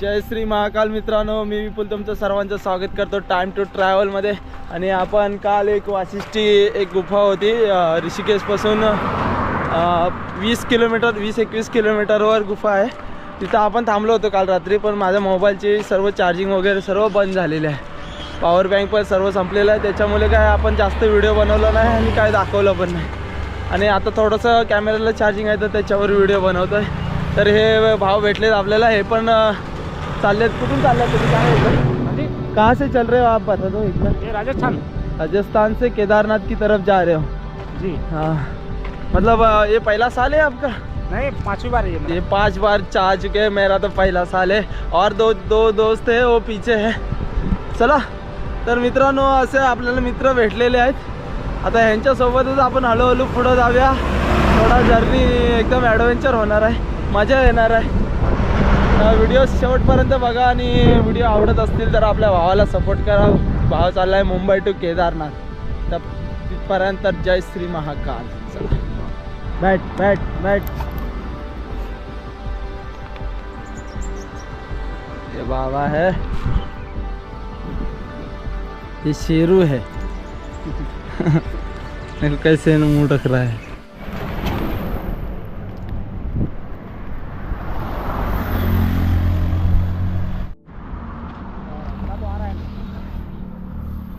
जय श्री महाकाल मित्रांनो, मी विपुल तुमचं सर्वांचं स्वागत करतो टाइम टू ट्रॅव्हलमध्ये। आणि आपण काल एक वाशिष्ठी एक गुफा होती ऋषिकेशपासून 20-21 किलोमीटरवर गुफा आहे, तिथं आपण थांबलो होतो काल रात्री। पण माझ्या मोबाईलची सर्व चार्जिंग वगैरे सर्व बंद झालेले आहे, पॉवर बँक पण सर्व संपलेलं आहे, त्याच्यामुळे काय आपण जास्त व्हिडिओ बनवला नाही आणि काय दाखवलं पण नाही। आणि आता थोडंसं कॅमेऱ्याला चार्जिंग आहे तर त्याच्यावर व्हिडिओ बनवतो आहे। तर हे भाव भेटलेत आपल्याला, हे पण चाललेत। कुठून चालले तुम्ही, काय होतं? कहाँ से चल रहे हो आप, बता दो इतना। ये राजस्थान से केदारनाथ की तरफ जा रहे हो जी। हाँ, मतलब ये पहला साल है आपका? नहीं, 5वीं बार है ये 5 बार जा चुके हैं, मेरा तो पहला साल है। और दो दोस्त है वो पीछे है। चला तर मित्रांनो, असे आपल्याला मित्र भेटलेले आहेत। आता ह्यांच्यासोबतच आपण हळूहळू पुढे जाऊया। थोडा जर्नी एकदम ॲडव्हेंचर होणार आहे, मजा येणार आहे। व्हिडिओ शेवटपर्यंत बघा आणि व्हिडिओ आवडत असतील तर आपल्या भावाला सपोर्ट करा। भाव चालला आहे मुंबई टू केदारनाथ, तर तिथपर्यंत जय श्री महाकाल। चला बैठ बैठ बैठ। ये बाबा है, ये शेरू है। कैसे मुंह रख रहा है।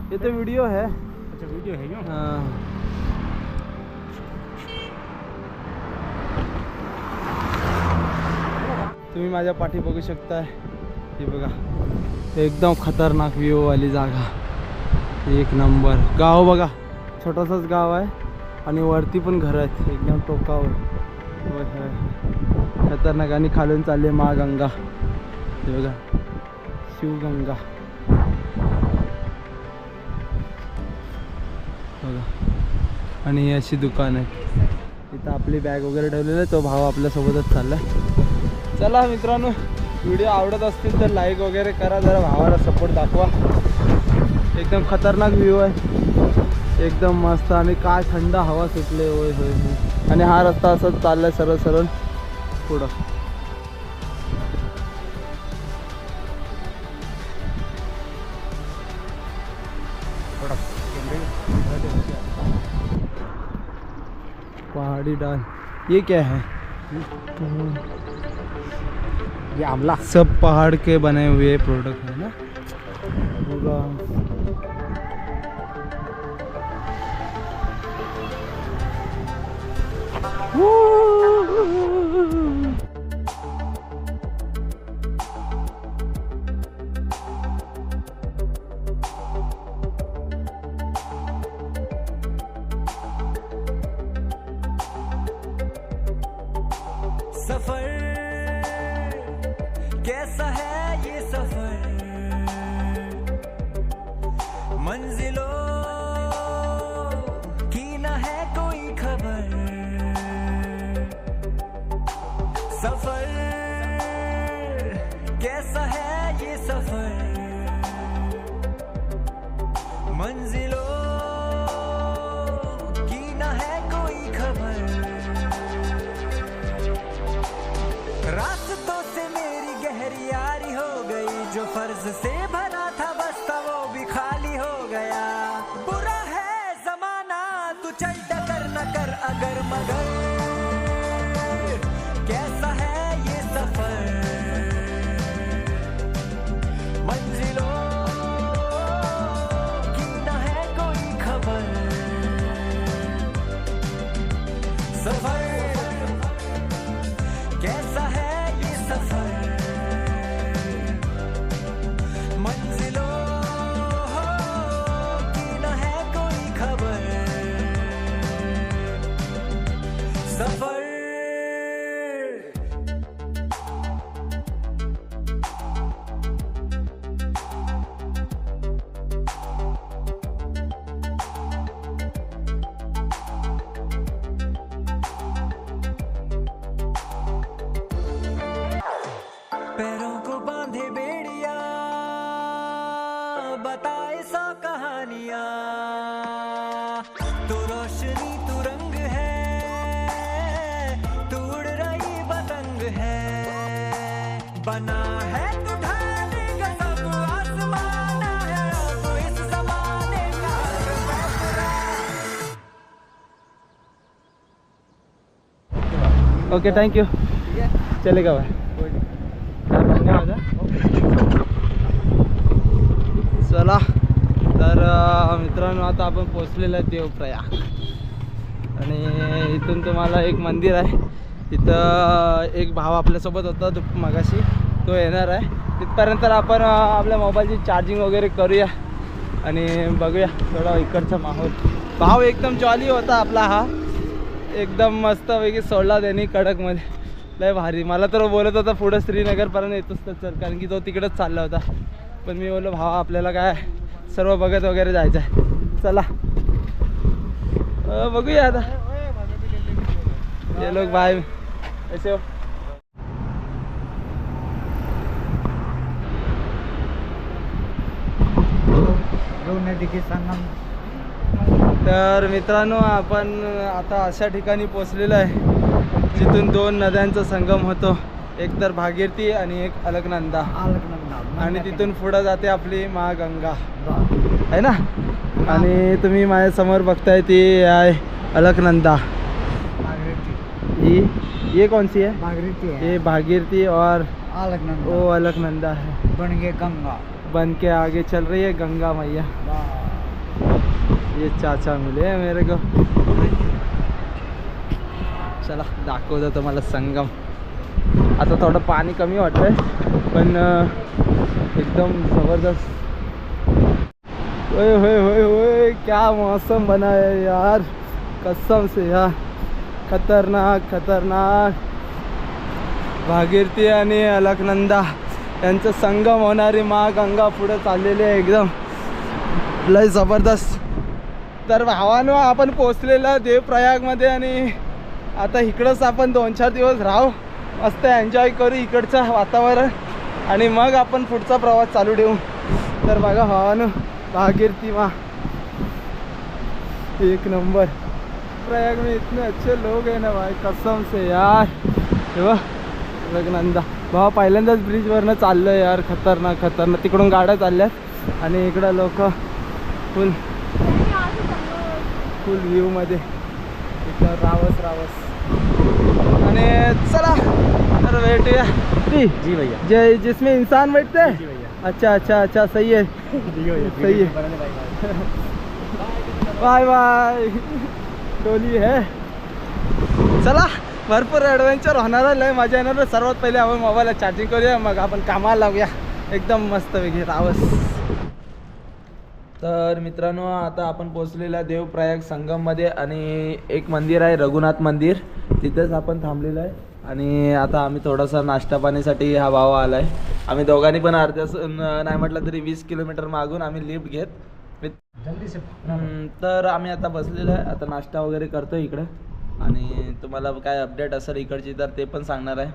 ये तो वीडियो है। अच्छा, वीडियो है क्यों? हाँ, तुम्ही माझ्या पाठी बघू शकता, हे बघा एकदम खतरनाक व्ह्यू वाली जागा, एक नंबर। गाव बघा, छोटासाच गाव आहे आणि वरती पण घर आहेत एकदम टोकावर। होय होय, खतरनाक। आणि खालून चालले माँ गंगा, हे बघा शिवगंगा बघा। आणि ही अशी दुकान आहे, इथं आपली बॅग वगैरे ठेवलेलं आहे। तो भाव आपल्यासोबतच चालला आहे। चला मित्रांनो, व्हिडिओ आवडत असतील तर लाईक वगैरे करा, जरा भावाला सपोर्ट दाखवा। एकदम खतरनाक व्ह्यू आहे, एकदम मस्त। आणि काय थंड हवा सुटले, होय होय होय। आणि हा रस्ता असंच चाललाय सरळ सरळ पुढं। पहाड़ी डाल, ये क्या है? ये आमला। सब पहाड़ के बने हुए प्रोडक्ट है ना। सफर कैसा है ये सफर, मंजिलों की न है कोई खबर। सफर कैसा है ये सफर, मंजिलों की न है कोई खबर। रास्तों से मेरी गहरी यारी हो गई, जो फर्ज से भरा था बस्ता वो भी खाली हो गया। बुरा है जमाना, तू चल डगर न कर अगर मगर। कैसा है ये सफर, मंजिलों की न है कोई खबर। सफर कैसा है ये सफर, मंजिलों की न है कोई खबर। सफर पैरों को बांधे बेड़िया, बताए सौ कहानियां। तू रोशनी तू रंग है, तू उड़ रही पतंग है। बना है तू ओके थँक्यू चलेगा भाई धन्यवाद हा. चला तर मित्रांनो आता आपण पोचलेलो आहे देवप्रयाग आणि इथून तुम्हाला एक मंदिर आहे तिथं एक भाव आपल्यासोबत होता मगाशी तो येणार आहे तिथपर्यंत आपण आपल्या मोबाईलची चार्जिंग वगैरे करूया आणि बघूया थोडा इकडचा माहोल. भाव एकदम जॉली होता आपला हा एकदम मस्तपैकी सोडला त्यांनी कडकमध्ये लय भारी. मला तर बोलत होता पुढं श्रीनगरपर्यंत येतोच तर चल कारण की तो तिकडंच चालला होता पण मी बोललो भावा आपल्याला काय सर्व बघत वगैरे जायचं आहे चला बघूया आता. ये लोग भाई ऐसे हो नदी के संगम. तर मित्रांनो आपण आता अशा ठिकाणी पोचलेलो आहे जिथून दोन नद्यांचा संगम होतो एक तर भागीरथी आणि एक अलकनंदा आणि तिथून पुढं जाते आपली गंगा आहे ना. आणि तुम्ही माझ्यासमोर बघताय ती आहे अलकनंदा. ये कौन सी है? भागीरथी है. ये भागीरथी और अलकनंदा. वो अलकनंदा है बन के गंगा. बन के आगे चल रही है गंगा मैया. ये चाचा मिले हैं मेरे को. चला दाखवतो तुम्हाला संगम. आता थोडं पाणी कमी वाटतंय पण एकदम ज़बरदस्त. ओए होए होए होए क्या मौसम बना है यार कसम से यार खतरनाक खतरनाक. भागीरथी आणि अलकनंदा यांचं संगम होणारी गंगा पुढे चाललेली आहे एकदम लय जबरदस्त. तर भावानो आपण पोचलेलं देवप्रयागमध्ये आणि आता इकडंच आपण 2-4 दिवस राहू मस्त एन्जॉय करू इकडचं वातावरण आणि मग आपण पुढचा प्रवास चालू ठेवू. तर बघा भावानो भागीरथी एक नंबर. प्रयाग में इतने अच्छे लोग हैं ना भाई कसम से यार. अलकनंदा भावा पहिल्यांदाच ब्रिजवरनं चाललं आहे यार खतरनाक खतरनाक. तिकडून गाड्या चालल्यात आणि इकडं लोक फुल व्ह्यूमध्ये इकडं रावस आणि चला तर भेटूया. जी भैया. जिसमें इंसान बैठते हैं. जी भैया. अच्छा सही है सही है. बाय बाय डोली है. चला भरपूर ॲडव्हेंचर होणार आहे लय मजा येणार आहे. सर्वात पहिले आपण मोबाईलला चार्जिंग करूया मग आपण कामाला लावूया एकदम मस्त वेगळी रावस. तर मित्रांनो आता आपण पोचलेला देवप्रयाग संगममध्ये आणि एक मंदिर आहे रघुनाथ मंदिर तिथेच आपण थांबलेलं आहे आणि आता आम्ही थोडासा नाश्ता पाणीसाठी हा भाव आला आहे. आम्ही दोघांनी पण अर्ध्या नाही म्हटलं तरी 20 किलोमीटर मागून आम्ही लिफ्ट घेत जल्दी से. तर आम्ही आता बसलेलो आहे आता नाश्ता वगैरे करतो इकडं आणि तुम्हाला काय अपडेट असेल इकडची तर ते पण सांगणार आहे.